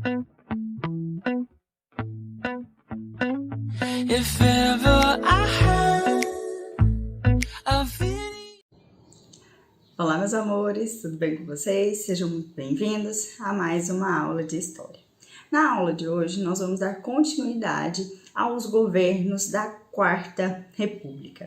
If ever I had a feeling. Olá, meus amores, tudo bem com vocês? Sejam muito bem-vindos a mais uma aula de História. Na aula de hoje, nós vamos dar continuidade aos governos da Quarta República.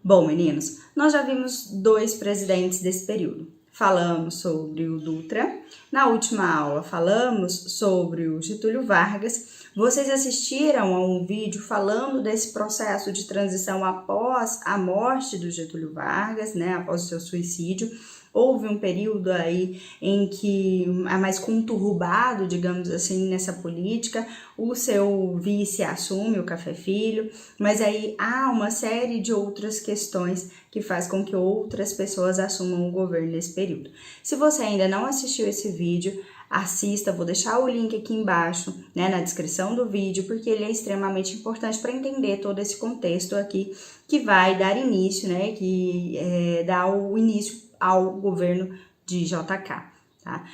Bom, meninos, nós já vimos dois presidentes desse período. Falamos sobre o Dutra, na última aula falamos sobre o Getúlio Vargas. Vocês assistiram a um vídeo falando desse processo de transição após a morte do Getúlio Vargas, né, após o seu suicídio. Houve um período aí em que é mais conturbado, digamos assim, nessa política. O seu vice assume, o Café Filho, mas aí há uma série de outras questões que faz com que outras pessoas assumam o governo nesse período. Se você ainda não assistiu esse vídeo, assista, vou deixar o link aqui embaixo, né, na descrição do vídeo, porque ele é extremamente importante para entender todo esse contexto aqui que vai dar início, né, dá o início ao governo de JK, tá?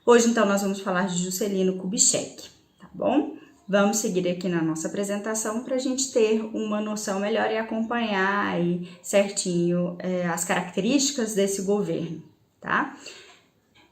Hoje, então, nós vamos falar de Juscelino Kubitschek, tá bom? Vamos seguir aqui na nossa apresentação para a gente ter uma noção melhor e acompanhar aí certinho as características desse governo, tá?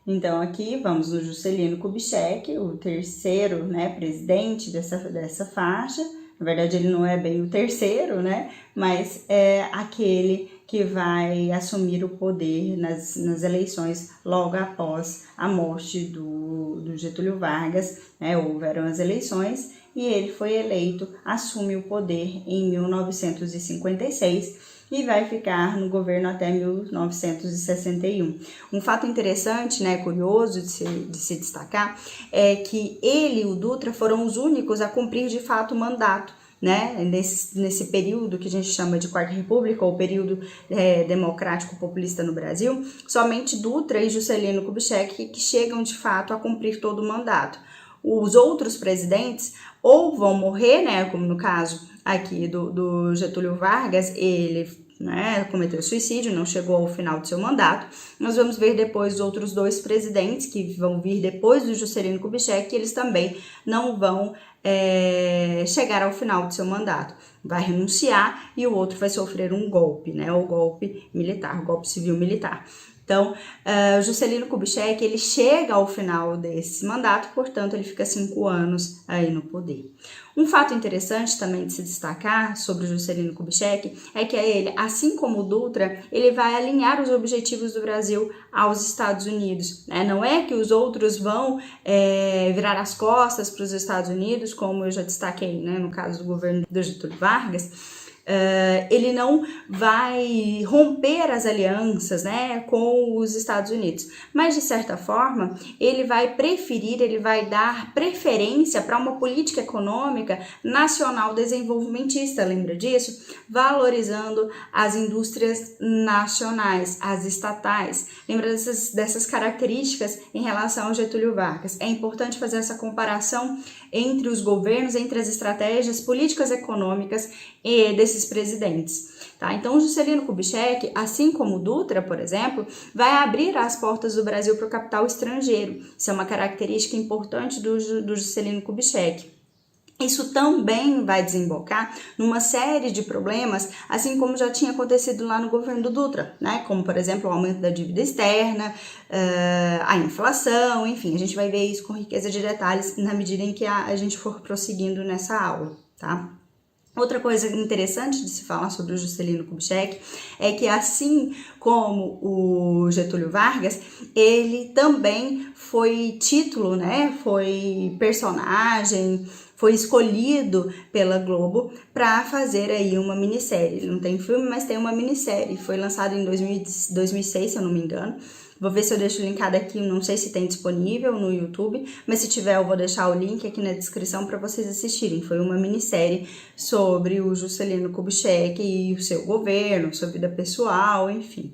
Então, aqui vamos no Juscelino Kubitschek, o terceiro, né, presidente dessa faixa. Na verdade, ele não é bem o terceiro, né, mas é aquele que vai assumir o poder nas eleições logo após a morte do Getúlio Vargas, né, houveram as eleições e ele foi eleito, assume o poder em 1956 e vai ficar no governo até 1961. Um fato interessante, né, curioso de se destacar, é que ele e o Dutra foram os únicos a cumprir de fato o mandato, né, nesse período que a gente chama de Quarta República, ou período democrático populista no Brasil. Somente Dutra e Juscelino Kubitschek que chegam de fato a cumprir todo o mandato. Os outros presidentes ou vão morrer, né, como no caso aqui do Getúlio Vargas, ele, né, cometeu suicídio, não chegou ao final do seu mandato. Nós vamos ver depois os outros dois presidentes que vão vir depois do Juscelino Kubitschek, que eles também não vão chegar ao final do seu mandato. Vai renunciar e o outro vai sofrer um golpe, né, o golpe militar, o golpe civil-militar. Então, Juscelino Kubitschek, ele chega ao final desse mandato, portanto, ele fica 5 anos aí no poder. Um fato interessante também de se destacar sobre o Juscelino Kubitschek é que ele, assim como o Dutra, ele vai alinhar os objetivos do Brasil aos Estados Unidos, né? Não é que os outros vão virar as costas para os Estados Unidos, como eu já destaquei, né, no caso do governo do Getúlio Vargas. Ele não vai romper as alianças, né, com os Estados Unidos, mas de certa forma ele vai preferir, ele vai dar preferência para uma política econômica nacional desenvolvimentista, lembra disso? Valorizando as indústrias nacionais, as estatais. Lembra dessas características em relação ao Getúlio Vargas? É importante fazer essa comparação entre os governos, entre as estratégias políticas econômicas desses presidentes, tá? Então, o Juscelino Kubitschek, assim como o Dutra, por exemplo, vai abrir as portas do Brasil para o capital estrangeiro. Isso é uma característica importante do Juscelino Kubitschek. Isso também vai desembocar numa série de problemas, assim como já tinha acontecido lá no governo do Dutra, né? Como, por exemplo, o aumento da dívida externa, a inflação, enfim, a gente vai ver isso com riqueza de detalhes na medida em que a gente for prosseguindo nessa aula, tá? Outra coisa interessante de se falar sobre o Juscelino Kubitschek é que, assim como o Getúlio Vargas, ele também foi título, né? Foi personagem, foi escolhido pela Globo para fazer aí uma minissérie. Não tem filme, mas tem uma minissérie. Foi lançado em 2006, se eu não me engano. Vou ver se eu deixo linkado aqui, não sei se tem disponível no YouTube, mas se tiver eu vou deixar o link aqui na descrição para vocês assistirem. Foi uma minissérie sobre o Juscelino Kubitschek e o seu governo, sua vida pessoal, enfim.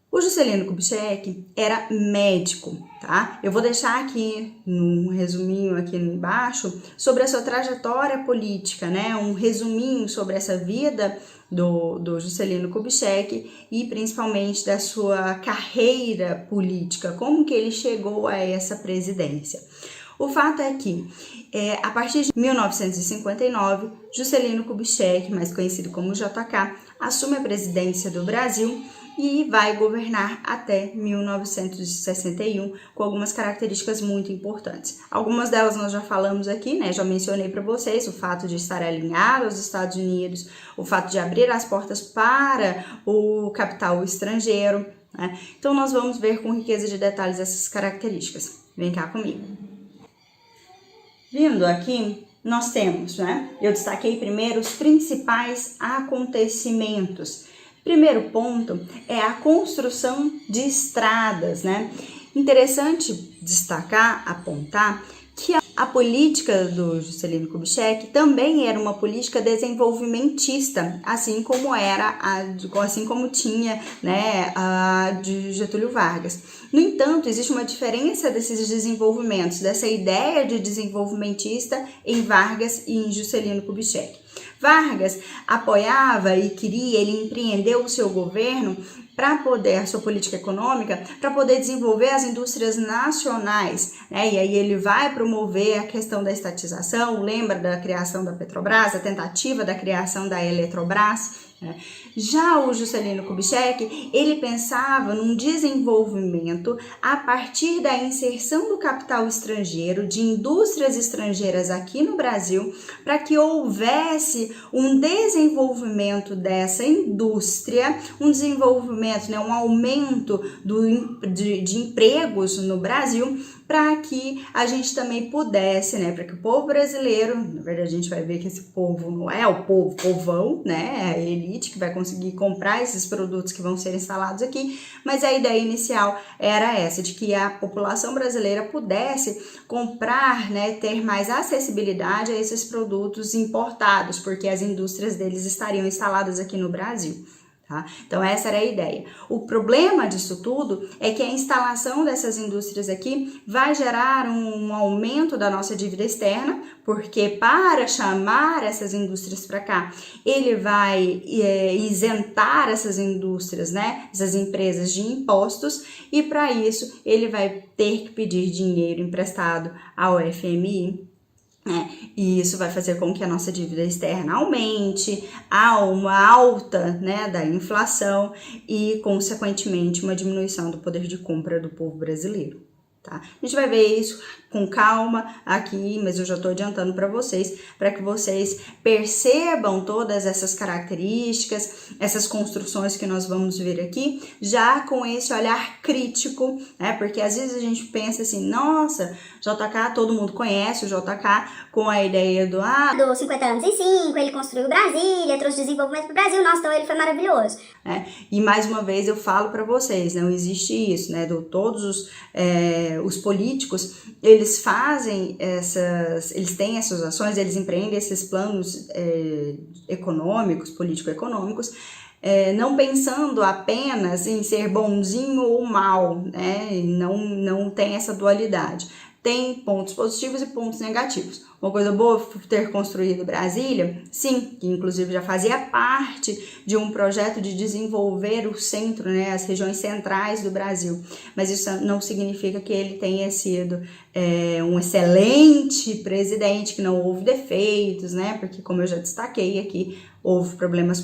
O Juscelino Kubitschek era médico, tá? Eu vou deixar aqui um resuminho aqui embaixo sobre a sua trajetória política, né? Um resuminho sobre essa vida do Juscelino Kubitschek e principalmente da sua carreira política, como que ele chegou a essa presidência. O fato é que, a partir de 1959, Juscelino Kubitschek, mais conhecido como JK, assume a presidência do Brasil e vai governar até 1961, com algumas características muito importantes. Algumas delas nós já falamos aqui, né? Já mencionei para vocês, o fato de estar alinhado aos Estados Unidos, o fato de abrir as portas para o capital estrangeiro, né? Então nós vamos ver com riqueza de detalhes essas características. Vem cá comigo. Vindo aqui, nós temos, né? Eu destaquei primeiro os principais acontecimentos. Primeiro ponto é a construção de estradas, né? Interessante destacar, apontar que a política do Juscelino Kubitschek também era uma política desenvolvimentista, assim como tinha, né, a de Getúlio Vargas. No entanto, existe uma diferença desses desenvolvimentos, dessa ideia de desenvolvimentista em Vargas e em Juscelino Kubitschek. Vargas apoiava e queria, ele empreendeu o seu governo para poder, a sua política econômica, para poder desenvolver as indústrias nacionais, né? E aí ele vai promover a questão da estatização, lembra da criação da Petrobras, a tentativa da criação da Eletrobras, né? Já o Juscelino Kubitschek, ele pensava num desenvolvimento a partir da inserção do capital estrangeiro, de indústrias estrangeiras aqui no Brasil, para que houvesse um desenvolvimento dessa indústria, um desenvolvimento, né, um aumento de empregos no Brasil, para que a gente também pudesse, né, para que o povo brasileiro, na verdade a gente vai ver que esse povo não é o povão, né, é a elite que vai conseguir comprar esses produtos que vão ser instalados aqui, mas a ideia inicial era essa, de que a população brasileira pudesse comprar, né, ter mais acessibilidade a esses produtos importados, porque as indústrias deles estariam instaladas aqui no Brasil. Tá? Então essa era a ideia. O problema disso tudo é que a instalação dessas indústrias aqui vai gerar um aumento da nossa dívida externa, porque para chamar essas indústrias para cá, ele vai isentar essas indústrias, né, essas empresas de impostos, e para isso ele vai ter que pedir dinheiro emprestado ao FMI. E isso vai fazer com que a nossa dívida externa aumente, há uma alta, né, da inflação e, consequentemente, uma diminuição do poder de compra do povo brasileiro. Tá? A gente vai ver isso com calma aqui, mas eu já estou adiantando para que vocês percebam todas essas características, essas construções que nós vamos ver aqui, já com esse olhar crítico, né? Porque às vezes a gente pensa assim, nossa, JK, todo mundo conhece o JK com a ideia do 50 anos em 5, ele construiu Brasília, trouxe desenvolvimento para o Brasil, nossa, então ele foi maravilhoso. E mais uma vez eu falo para vocês, não existe isso, né? Todos os políticos, eles têm essas ações, eles empreendem esses planos econômicos, político-econômicos, não pensando apenas em ser bonzinho ou mal, né? Não tem essa dualidade. Tem pontos positivos e pontos negativos. Uma coisa boa ter construído Brasília, sim, que inclusive já fazia parte de um projeto de desenvolver o centro, né, as regiões centrais do Brasil, mas isso não significa que ele tenha sido um excelente presidente, que não houve defeitos, né, porque como eu já destaquei aqui, houve problemas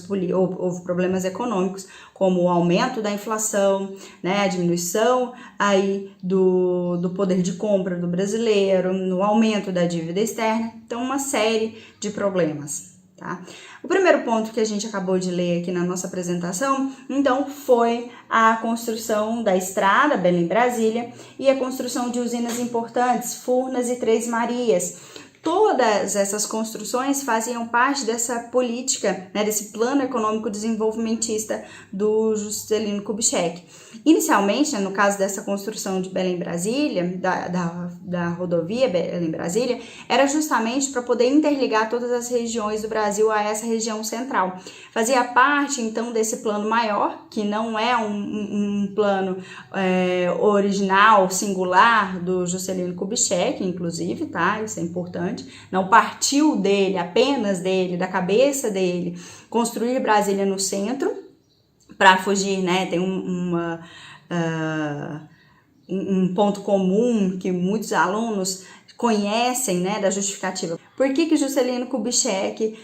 econômicos, como o aumento da inflação, né, a diminuição aí do poder de compra do brasileiro, no aumento da dívida externa, então uma série de problemas. Tá? O primeiro ponto que a gente acabou de ler aqui na nossa apresentação, então, foi a construção da estrada Belém-Brasília e a construção de usinas importantes, Furnas e Três Marias. Todas essas construções faziam parte dessa política, né, desse plano econômico desenvolvimentista do Juscelino Kubitschek. Inicialmente, né, no caso dessa construção de Belém-Brasília, da rodovia Belém-Brasília, era justamente para poder interligar todas as regiões do Brasil a essa região central. Fazia parte, então, desse plano maior, que não é um plano original, singular, do Juscelino Kubitschek, inclusive, tá? Isso é importante. Não partiu dele, apenas dele, da cabeça dele, construir Brasília no centro, para fugir, né? Tem um ponto comum que muitos alunos conhecem, né, da justificativa. Por que Juscelino Kubitschek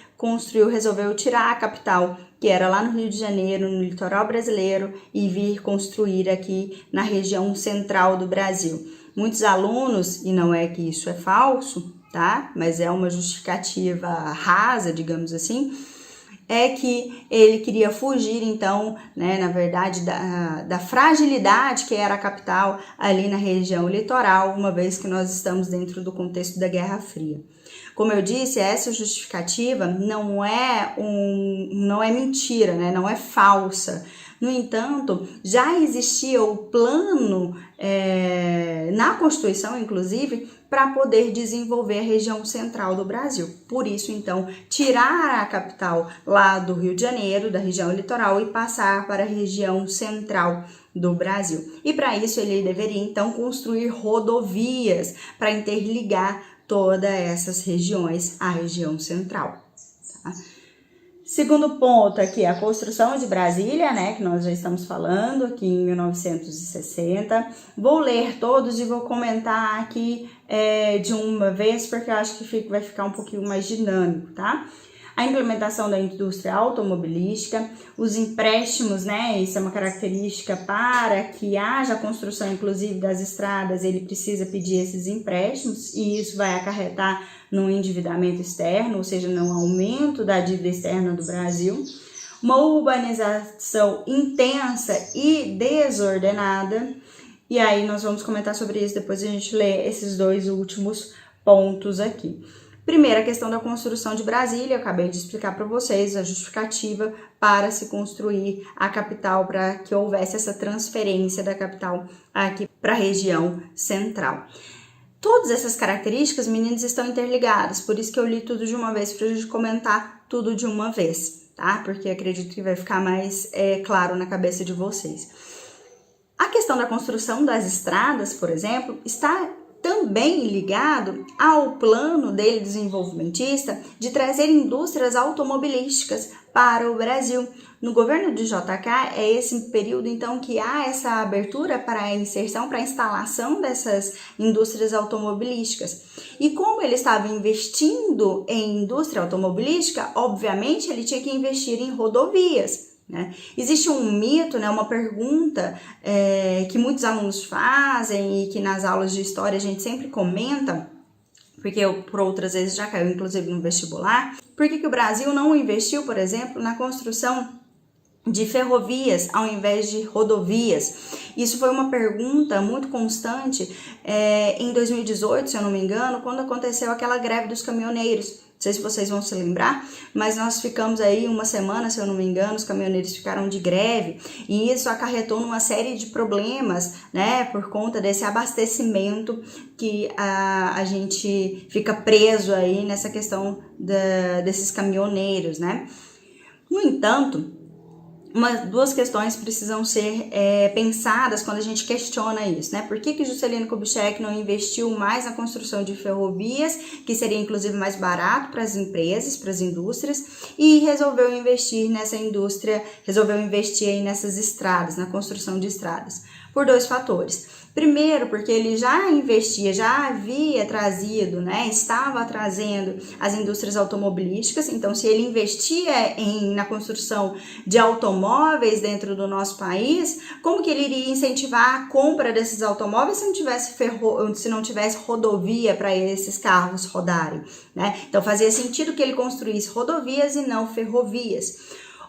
resolveu tirar a capital, que era lá no Rio de Janeiro, no litoral brasileiro, e vir construir aqui na região central do Brasil? Muitos alunos, e não é que isso é falso, tá? Mas é uma justificativa rasa, digamos assim, é que ele queria fugir, então, né, na verdade, da fragilidade que era a capital ali na região litoral, uma vez que nós estamos dentro do contexto da Guerra Fria. Como eu disse, essa justificativa não é mentira, né, não é falsa. No entanto, já existia o plano na Constituição, inclusive, para poder desenvolver a região central do Brasil. Por isso, então, tirar a capital lá do Rio de Janeiro, da região litoral, e passar para a região central do Brasil. E para isso ele deveria, então, construir rodovias para interligar todas essas regiões à região central. Tá? Segundo ponto aqui, a construção de Brasília, né, que nós já estamos falando aqui em 1960. Vou ler todos e vou comentar aqui de uma vez, porque eu acho que vai ficar um pouquinho mais dinâmico, tá? A implementação da indústria automobilística, os empréstimos, né, isso é uma característica para que haja a construção, inclusive, das estradas, ele precisa pedir esses empréstimos, e isso vai acarretar no endividamento externo, ou seja, no aumento da dívida externa do Brasil. Uma urbanização intensa e desordenada, e aí nós vamos comentar sobre isso, depois a gente lê esses dois últimos pontos aqui. Primeiro, a questão da construção de Brasília, eu acabei de explicar para vocês a justificativa para se construir a capital, para que houvesse essa transferência da capital aqui para a região central. Todas essas características, meninos, estão interligadas, por isso que eu li tudo de uma vez, para a gente comentar tudo de uma vez, tá? Porque acredito que vai ficar mais claro na cabeça de vocês. A questão da construção das estradas, por exemplo, está também ligado ao plano dele desenvolvimentista de trazer indústrias automobilísticas para o Brasil. No governo de JK é esse período então que há essa abertura para a inserção, para a instalação dessas indústrias automobilísticas. E como ele estava investindo em indústria automobilística, obviamente ele tinha que investir em rodovias. Né? Existe um mito, né, uma pergunta que muitos alunos fazem e que nas aulas de história a gente sempre comenta, porque eu por outras vezes já caiu inclusive no vestibular, por que o Brasil não investiu, por exemplo, na construção de ferrovias ao invés de rodovias? Isso foi uma pergunta muito constante em 2018, se eu não me engano, quando aconteceu aquela greve dos caminhoneiros. Não sei se vocês vão se lembrar, mas nós ficamos aí uma semana, se eu não me engano, os caminhoneiros ficaram de greve e isso acarretou numa série de problemas, né, por conta desse abastecimento que a gente fica preso aí nessa questão desses caminhoneiros, né. No entanto, duas questões precisam ser pensadas quando a gente questiona isso, né? Por que Juscelino Kubitschek não investiu mais na construção de ferrovias, que seria inclusive mais barato para as empresas, para as indústrias, e resolveu investir nessa indústria, resolveu investir aí nessas estradas, na construção de estradas? Por dois fatores. Primeiro, porque ele já investia, já havia trazido, né, estava trazendo as indústrias automobilísticas, então se ele investia na construção de automóveis dentro do nosso país, como que ele iria incentivar a compra desses automóveis se não tivesse rodovia para esses carros rodarem, né? Então fazia sentido que ele construísse rodovias e não ferrovias.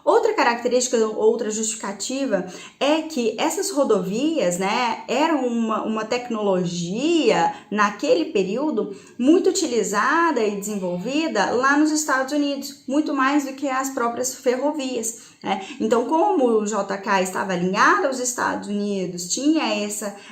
Outra característica, outra justificativa é que essas rodovias, né, eram uma tecnologia naquele período muito utilizada e desenvolvida lá nos Estados Unidos, muito mais do que as próprias ferrovias. Então, como o JK estava alinhado aos Estados Unidos, tinha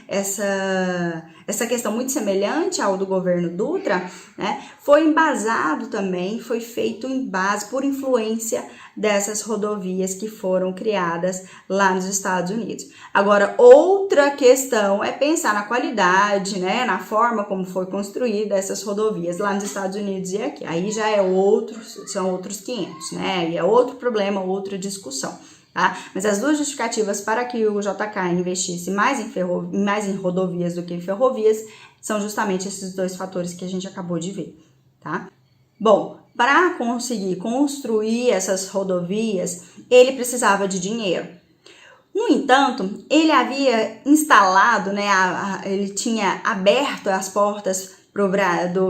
essa questão muito semelhante ao do governo Dutra, né, foi embasado também, foi feito em base por influência dessas rodovias que foram criadas lá nos Estados Unidos. Agora, outra questão é pensar na qualidade, né, na forma como foi construída essas rodovias lá nos Estados Unidos e aqui. Aí já são outros 500, né, e é outro problema, outra discussão. Tá? Mas as duas justificativas para que o JK investisse mais em rodovias do que em ferrovias são justamente esses dois fatores que a gente acabou de ver. Tá? Bom, para conseguir construir essas rodovias, ele precisava de dinheiro. No entanto, ele havia instalado, né, ele tinha aberto as portas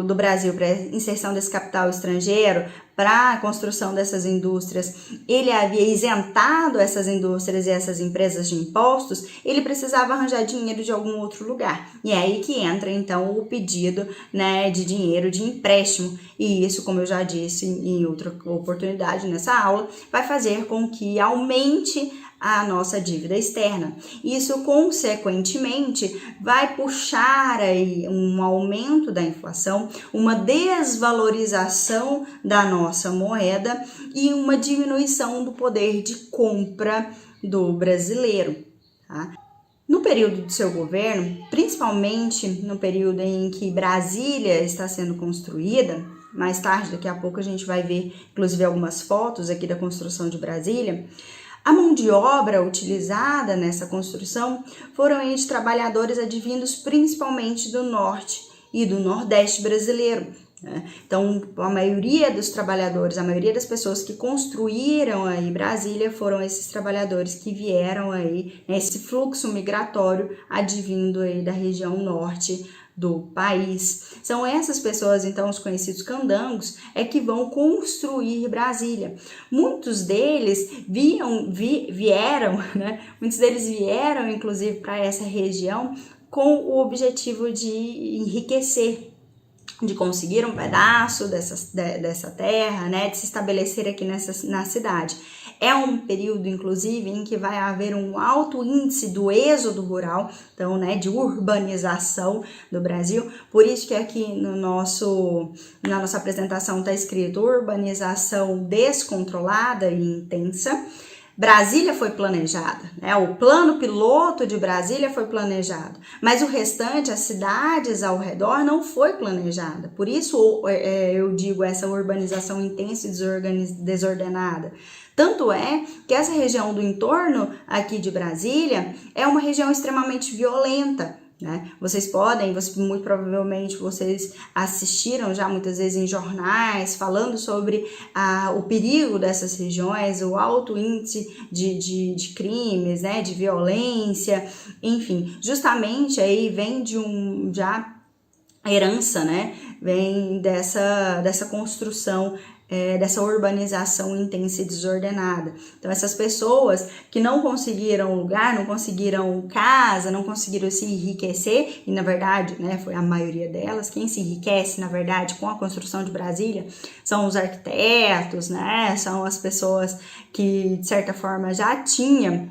do Brasil para a inserção desse capital estrangeiro, para a construção dessas indústrias, ele havia isentado essas indústrias e essas empresas de impostos, ele precisava arranjar dinheiro de algum outro lugar. E é aí que entra, então, o pedido, né, de dinheiro de empréstimo. E isso, como eu já disse em outra oportunidade nessa aula, vai fazer com que aumente a nossa dívida externa. Isso, consequentemente, vai puxar aí um aumento da inflação, uma desvalorização da nossa moeda e uma diminuição do poder de compra do brasileiro. Tá? No período do seu governo, principalmente no período em que Brasília está sendo construída, mais tarde, daqui a pouco a gente vai ver, inclusive, algumas fotos aqui da construção de Brasília, a mão de obra utilizada nessa construção foram de trabalhadores advindos principalmente do norte e do nordeste brasileiro. Então, a maioria dos trabalhadores, a maioria das pessoas que construíram aí Brasília foram esses trabalhadores que vieram aí, esse fluxo migratório advindo aí da região norte do país. São essas pessoas, então, os conhecidos candangos, que vão construir Brasília. Muitos deles vieram, inclusive, para essa região com o objetivo de enriquecer, de conseguir um pedaço dessa terra, né, de se estabelecer aqui na cidade. É um período, inclusive, em que vai haver um alto índice do êxodo rural, então, né, de urbanização do Brasil. Por isso que aqui na nossa apresentação está escrito urbanização descontrolada e intensa. Brasília foi planejada, né? O plano piloto de Brasília foi planejado, mas o restante, as cidades ao redor, não foi planejada. Por isso eu digo essa urbanização intensa e desordenada. Tanto é que essa região do entorno aqui de Brasília é uma região extremamente violenta. Né? Muito provavelmente vocês assistiram já muitas vezes em jornais falando sobre o perigo dessas regiões, o alto índice de crimes, né, de violência, enfim, justamente aí vem de herança, né, vem dessa construção, dessa urbanização intensa e desordenada. Então, essas pessoas que não conseguiram lugar, não conseguiram casa, não conseguiram se enriquecer, e na verdade, né, foi a maioria delas, quem se enriquece, na verdade, com a construção de Brasília, são os arquitetos, né, são as pessoas que, de certa forma, já tinham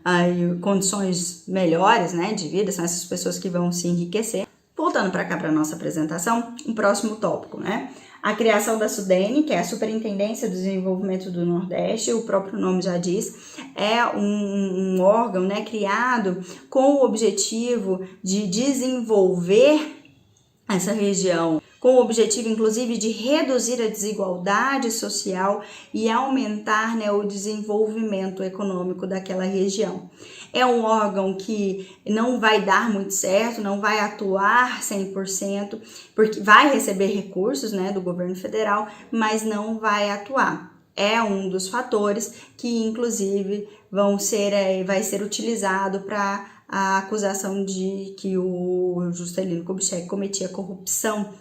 aí condições melhores, né, de vida, são essas pessoas que vão se enriquecer. Voltando para cá para a nossa apresentação, um próximo tópico, né? A criação da SUDENE, que é a Superintendência do Desenvolvimento do Nordeste, o próprio nome já diz, é um órgão, né, criado com o objetivo de desenvolver essa região, com o objetivo, inclusive, de reduzir a desigualdade social e aumentar, né, o desenvolvimento econômico daquela região. É um órgão que não vai dar muito certo, não vai atuar 100%, porque vai receber recursos, né, do governo federal, mas não vai atuar. É um dos fatores que, inclusive, vai ser utilizado para a acusação de que o Juscelino Kubitschek cometia corrupção.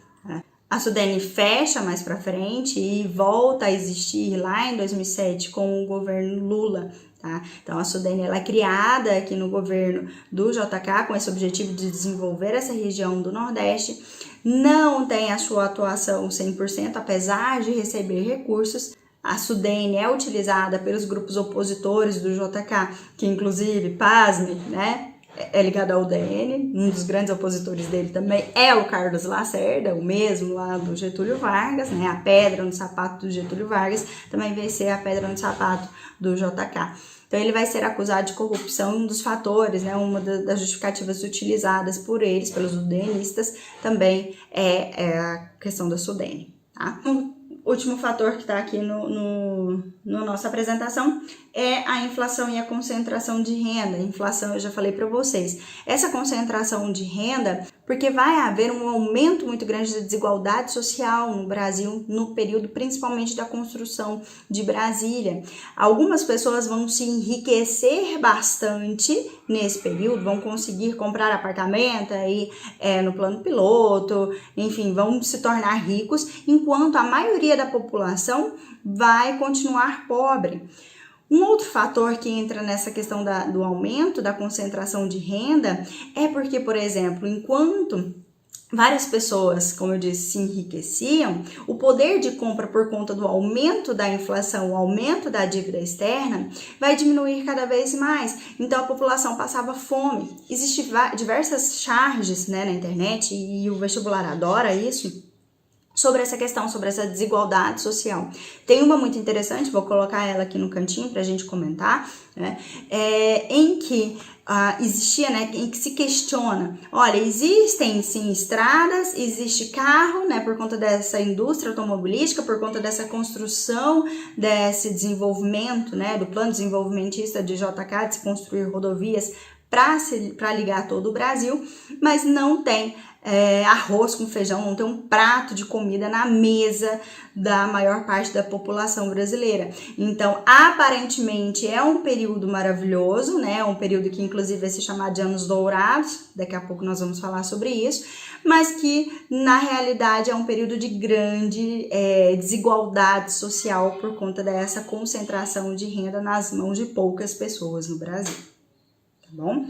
A Sudene fecha mais para frente e volta a existir lá em 2007 com o governo Lula. Tá? Então, a Sudene ela é criada aqui no governo do JK com esse objetivo de desenvolver essa região do Nordeste. Não tem a sua atuação 100%, apesar de receber recursos. A Sudene é utilizada pelos grupos opositores do JK, que inclusive, pasme, né, é ligado ao UDN. Um dos grandes opositores dele também é o Carlos Lacerda, o mesmo lá do Getúlio Vargas, né, a pedra no sapato do Getúlio Vargas também vai ser a pedra no sapato do JK. Então, ele vai ser acusado de corrupção. Um dos fatores, né, uma das justificativas utilizadas por eles, pelos udenistas, também é a questão da Sudene. Tá? O último fator que está aqui no nossa apresentação é a inflação e a concentração de renda. A inflação, eu já falei para vocês. Essa concentração de renda, porque vai haver um aumento muito grande da desigualdade social no Brasil, no período principalmente da construção de Brasília. Algumas pessoas vão se enriquecer bastante nesse período, vão conseguir comprar apartamento aí no plano piloto, enfim, vão se tornar ricos, enquanto a maioria da população vai continuar pobre. Um outro fator que entra nessa questão do aumento da concentração de renda é porque, por exemplo, enquanto várias pessoas, como eu disse, se enriqueciam, o poder de compra por conta do aumento da inflação, o aumento da dívida externa, vai diminuir cada vez mais. Então, a população passava fome. Existem diversas charges, né, na internet, e o vestibular adora isso, sobre essa questão, sobre essa desigualdade social. Tem uma muito interessante, vou colocar ela aqui no cantinho para a gente comentar, né, em que existia, né, em que se questiona, olha, existem sim estradas, existe carro, né, por conta dessa indústria automobilística, por conta dessa construção, desse desenvolvimento, né, do plano desenvolvimentista de JK, de se construir rodovias para ligar todo o Brasil, mas não tem arroz com feijão, não tem um prato de comida na mesa da maior parte da população brasileira. Então, aparentemente, é um período maravilhoso, né? Um período que, inclusive, vai ser chamado de Anos Dourados, daqui a pouco nós vamos falar sobre isso, mas que, na realidade, é um período de grande desigualdade social por conta dessa concentração de renda nas mãos de poucas pessoas no Brasil. Tá bom?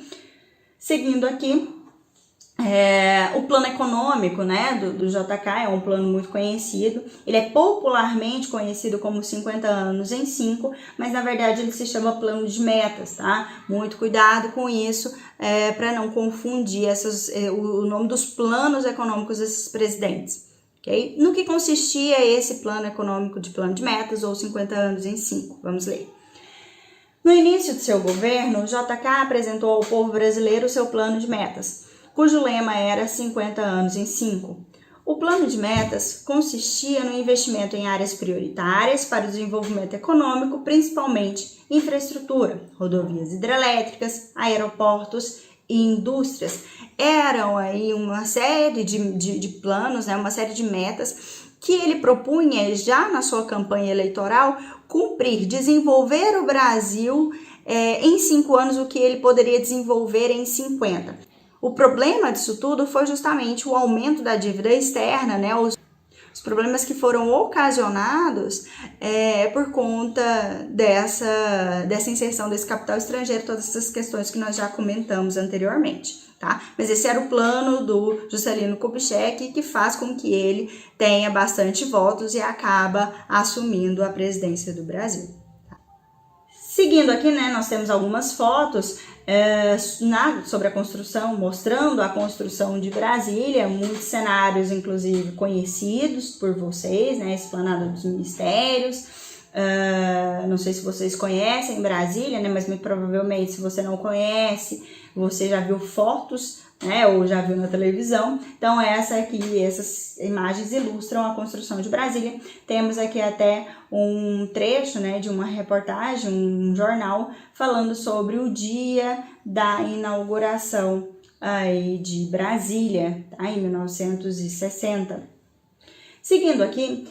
Seguindo aqui, o plano econômico, né, do JK é um plano muito conhecido. Ele é popularmente conhecido como 50 anos em 5, mas na verdade ele se chama plano de metas, tá? Muito cuidado com isso, para não confundir o nome dos planos econômicos desses presidentes. Okay? No que consistia esse plano econômico de plano de metas ou 50 anos em 5? Vamos ler. No início de seu governo, o JK apresentou ao povo brasileiro o seu plano de metas, cujo lema era 50 anos em 5. O plano de metas consistia no investimento em áreas prioritárias para o desenvolvimento econômico, principalmente infraestrutura, rodovias hidrelétricas, aeroportos e indústrias. Eram aí uma série de planos, né, uma série de metas que ele propunha já na sua campanha eleitoral cumprir, desenvolver o Brasil em 5 anos o que ele poderia desenvolver em 50. O problema disso tudo foi justamente o aumento da dívida externa, né? Os problemas que foram ocasionados por conta dessa inserção desse capital estrangeiro, todas essas questões que nós já comentamos anteriormente, tá? Mas esse era o plano do Juscelino Kubitschek, que faz com que ele tenha bastante votos e acaba assumindo a presidência do Brasil. Tá? Seguindo aqui, né, nós temos algumas fotos sobre a construção, mostrando a construção de Brasília, muitos cenários, inclusive, conhecidos por vocês, né, Esplanada dos Ministérios, não sei se vocês conhecem Brasília, né, mas muito provavelmente, se você não conhece, você já viu fotos, né, ou já viu na televisão. Então, essas imagens ilustram a construção de Brasília. Temos aqui até um trecho, né, de uma reportagem, um jornal, falando sobre o dia da inauguração aí de Brasília, tá, em 1960. Seguindo aqui,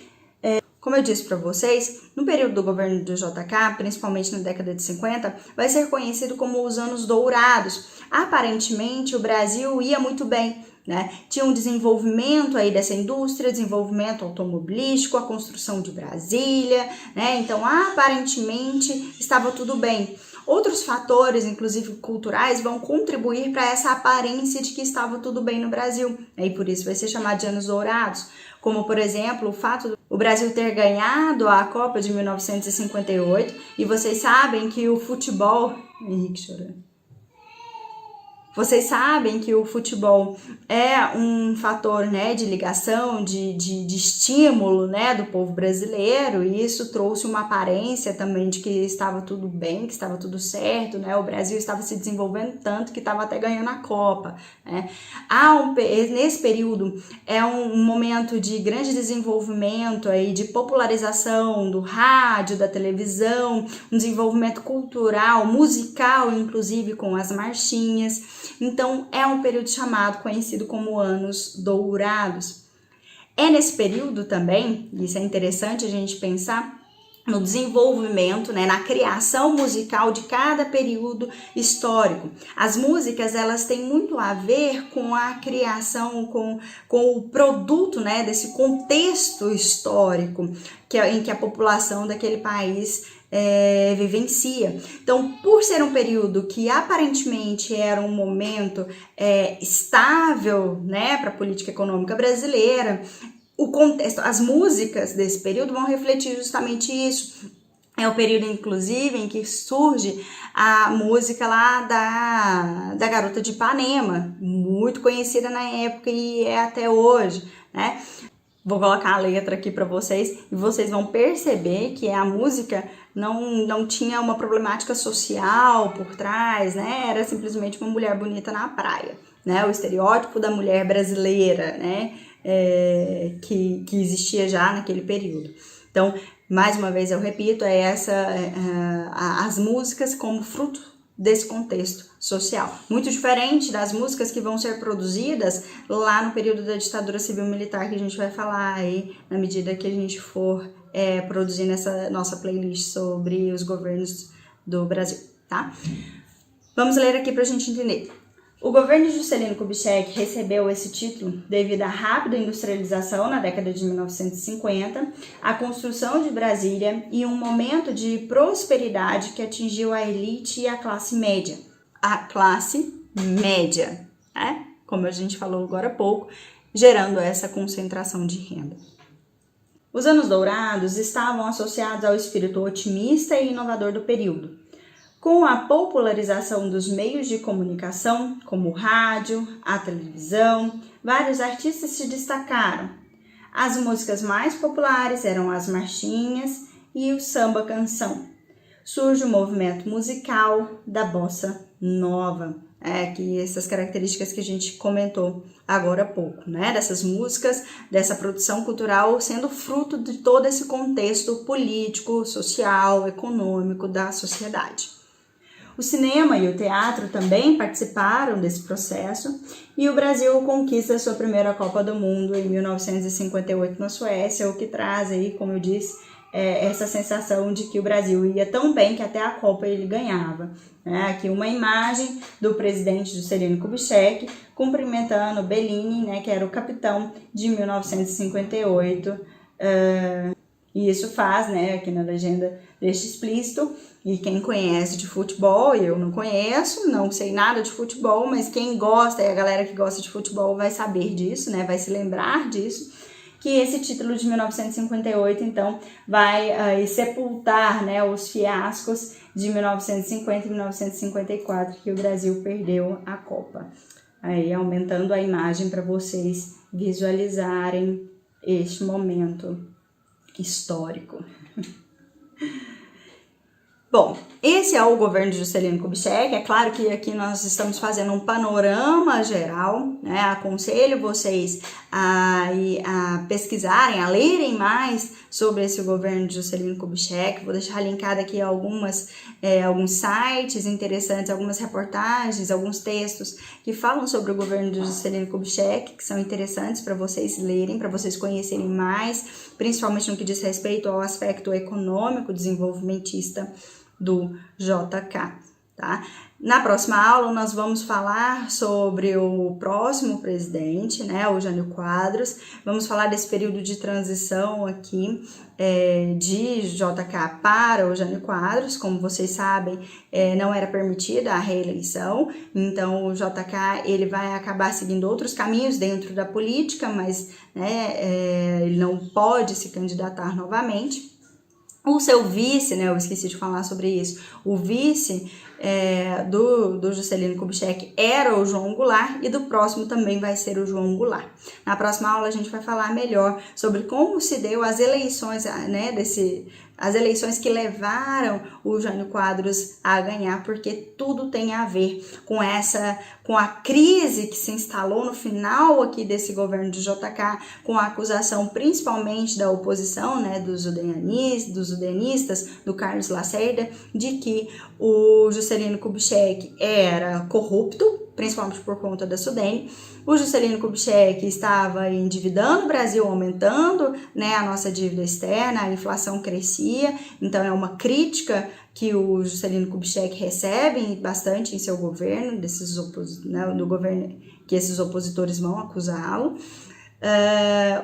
como eu disse para vocês, no período do governo do JK, principalmente na década de 50, vai ser conhecido como os Anos Dourados. Aparentemente, o Brasil ia muito bem, né? Tinha um desenvolvimento aí dessa indústria, desenvolvimento automobilístico, a construção de Brasília, né? Então, aparentemente, estava tudo bem. Outros fatores, inclusive culturais, vão contribuir para essa aparência de que estava tudo bem no Brasil, e por isso vai ser chamado de Anos Dourados, como, por exemplo, o fato do o Brasil ter ganhado a Copa de 1958, e vocês sabem que o futebol... Henrique chorando. Vocês sabem que o futebol é um fator, né, de ligação, de estímulo, né, do povo brasileiro, e isso trouxe uma aparência também de que estava tudo bem, que estava tudo certo, né, o Brasil estava se desenvolvendo tanto que estava até ganhando a Copa, né. Nesse período é um momento de grande desenvolvimento aí, de popularização do rádio, da televisão, um desenvolvimento cultural, musical, inclusive com as marchinhas. Então, é um período conhecido como Anos Dourados. É nesse período também, isso é interessante a gente pensar, no desenvolvimento, né, na criação musical de cada período histórico. As músicas, elas têm muito a ver com a criação, com o produto, né, desse contexto histórico em que a população daquele país vivencia. Então, por ser um período que aparentemente era um momento estável, né, para a política econômica brasileira, o contexto, as músicas desse período vão refletir justamente isso. É o período, inclusive, em que surge a música lá da Garota de Ipanema, muito conhecida na época e é até hoje, né? Vou colocar a letra aqui para vocês e vocês vão perceber que a música não tinha uma problemática social por trás, né? Era simplesmente uma mulher bonita na praia, né? O estereótipo da mulher brasileira, né? Que existia já naquele período. Então, mais uma vez eu repito, as músicas como fruto desse contexto social. Muito diferente das músicas que vão ser produzidas lá no período da ditadura civil-militar, que a gente vai falar aí na medida que a gente for produzindo essa nossa playlist sobre os governos do Brasil, tá? Vamos ler aqui pra gente entender. O governo de Juscelino Kubitschek recebeu esse título devido à rápida industrialização na década de 1950, a construção de Brasília e um momento de prosperidade que atingiu a elite e a classe média. A classe média, né? Como a gente falou agora há pouco, gerando essa concentração de renda. Os Anos Dourados estavam associados ao espírito otimista e inovador do período. Com a popularização dos meios de comunicação, como o rádio, a televisão, vários artistas se destacaram. As músicas mais populares eram as marchinhas e o samba-canção. Surge o movimento musical da bossa nova, que essas características que a gente comentou agora há pouco, né? Dessas músicas, dessa produção cultural sendo fruto de todo esse contexto político, social, econômico da sociedade. O cinema e o teatro também participaram desse processo e o Brasil conquista sua primeira Copa do Mundo em 1958 na Suécia, o que traz aí, como eu disse, essa sensação de que o Brasil ia tão bem que até a Copa ele ganhava. Aqui uma imagem do presidente Juscelino Kubitschek cumprimentando Bellini, né, que era o capitão de 1958, e isso faz, né, aqui na legenda deixa explícito. E quem conhece de futebol, eu não conheço, não sei nada de futebol, mas quem gosta, e a galera que gosta de futebol vai saber disso, né? Vai se lembrar disso, que esse título de 1958, então, vai sepultar, né, os fiascos de 1950 e 1954, que o Brasil perdeu a Copa. Aí, aumentando a imagem para vocês visualizarem este momento histórico. Bom, esse é o governo de Juscelino Kubitschek. É claro que aqui nós estamos fazendo um panorama geral, né? Aconselho vocês a pesquisarem, a lerem mais sobre esse governo de Juscelino Kubitschek. Vou deixar linkado aqui alguns sites interessantes, algumas reportagens, alguns textos que falam sobre o governo de Juscelino Kubitschek, que são interessantes para vocês lerem, para vocês conhecerem mais, principalmente no que diz respeito ao aspecto econômico, desenvolvimentista do JK, tá? Na próxima aula nós vamos falar sobre o próximo presidente, né, o Jânio Quadros. Vamos falar desse período de transição aqui de JK para o Jânio Quadros. Como vocês sabem, não era permitida a reeleição, então o JK ele vai acabar seguindo outros caminhos dentro da política, mas né, ele não pode se candidatar novamente. O seu vice, né, eu esqueci de falar sobre isso, o vice do Juscelino Kubitschek era o João Goulart e do próximo também vai ser o João Goulart. Na próxima aula a gente vai falar melhor sobre como se deu as eleições, né, as eleições que levaram o Jânio Quadros a ganhar, porque tudo tem a ver com a crise que se instalou no final aqui desse governo de JK, com a acusação principalmente da oposição, né, dos udenistas, do Carlos Lacerda, de que o Juscelino Kubitschek era corrupto, principalmente por conta da Sudene. O Juscelino Kubitschek estava endividando o Brasil, aumentando, né, a nossa dívida externa, a inflação crescia, então é uma crítica que o Juscelino Kubitschek recebe bastante em seu governo, do governo que esses opositores vão acusá-lo.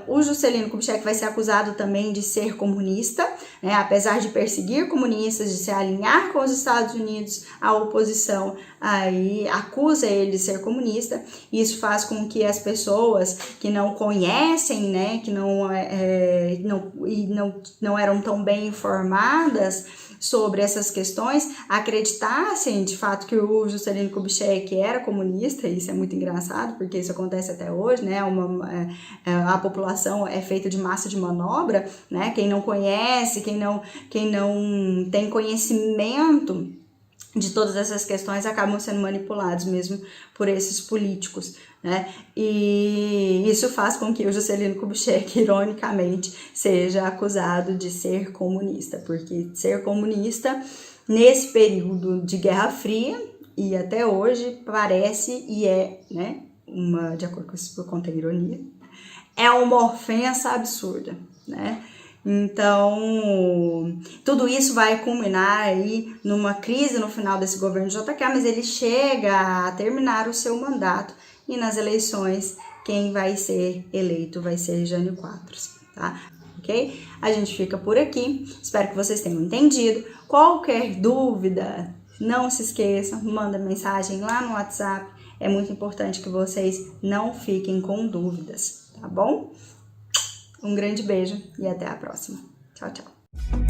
O Juscelino Kubitschek vai ser acusado também de ser comunista, né? Apesar de perseguir comunistas, de se alinhar com os Estados Unidos, a oposição aí acusa ele de ser comunista. Isso faz com que as pessoas que não conhecem, né, que não eram tão bem informadas sobre essas questões, acreditassem de fato que o Juscelino Kubitschek era comunista. Isso é muito engraçado, porque isso acontece até hoje, né? A população é feita de massa de manobra, né? Quem não conhece, quem não tem conhecimento de todas essas questões acabam sendo manipulados mesmo por esses políticos, né? E isso faz com que o Juscelino Kubitschek, ironicamente, seja acusado de ser comunista, porque ser comunista nesse período de Guerra Fria e até hoje parece e é, né, de acordo com isso, por conta da ironia, é uma ofensa absurda, né? Então, tudo isso vai culminar aí numa crise no final desse governo de JK, mas ele chega a terminar o seu mandato e nas eleições quem vai ser eleito vai ser Jânio Quadros, tá? Ok? A gente fica por aqui, espero que vocês tenham entendido. Qualquer dúvida, não se esqueçam, manda mensagem lá no WhatsApp, é muito importante que vocês não fiquem com dúvidas, tá bom? Um grande beijo e até a próxima. Tchau, tchau.